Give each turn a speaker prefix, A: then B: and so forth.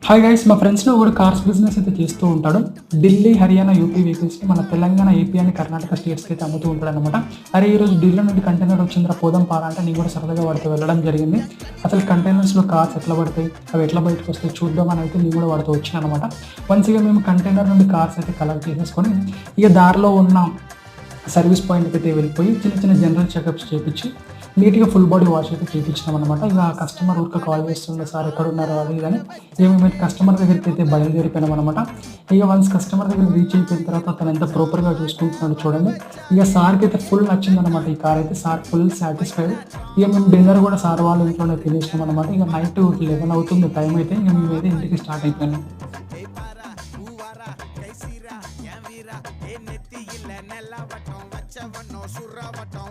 A: Hi guys, మా ఫ్రెండ్స్‌లో ఒకడు కార్స్ బిజినెస్ అయితే చేస్తూ ఉంటాడు. ఢిల్లీ, హర్యానా, యూపీ వెహికల్స్‌ని మన తెలంగాణ, ఏపీ అండ్ కర్ణాటక స్టేట్స్‌కి అయితే అమ్ముతూ ఉంటాడనమాట. అరే ఈరోజు ఢిల్లీ నుండి కంటైనర్ వచ్చిందిరా పోదాం పారా అంటే నేను కూడా సరదాగా వాడితో వెళ్ళడం జరిగింది. అసలు కంటైనర్స్‌లో కార్స్ ఎట్లా పడతాయి, అవి ఎట్లా బయటకొస్తాయి చూద్దామని అయితే నేను కూడా వాడితో వచ్చాననమాట. వన్స్ ఇగ మేము కంటైనర్ నుండి కార్స్ అయితే కలెక్ట్ చేసేసుకొని ఇక దారిలో ఉన్న సర్వీస్ పాయింట్‌కి అయితే వెళ్ళిపోయి చిన్న చిన్న జనరల్ చెకప్స్ చేపిచ్చి నీట్‌గా ఫుల్ బాడీ వాష్ అయితే చేపించినామనమాట. ఇక ఆ కస్టమర్ ఊరికే కాల్ చేస్తుండే, సార్ ఎక్కడున్నారు అది ఇది అని. ఇక మేమైతే కస్టమర్ దగ్గరికి అయితే బయలుదేరిపోయామనమాట. ఇక వన్స్ కస్టమర్ దగ్గర రీచ్ అయిపోయిన తర్వాత అతను ఎంత ప్రాపర్‌గా చూసుకుంటున్నాడో చూడండి. ఇక సార్‌కి అయితే ఫుల్ నచ్చిందనమాట ఈ కార్ అయితే. Sir full satisfied. ఇక మేము డిన్నర్ కూడా సార్ వాళ్ళ ఇంట్లోనే తినేసినామనమాట. ఇక నైట్ 11 అవుతుంది టైం అయితే. ఇక మేమైతే ఇంటికి స్టార్ట్ అయిపోయాము.
B: ఏ పారా ఊవారా కైసీరా యావీరా ఏ నెత్తి ఇల్ల నెల్లవటం వచ్చవన్నో సుర్రవటం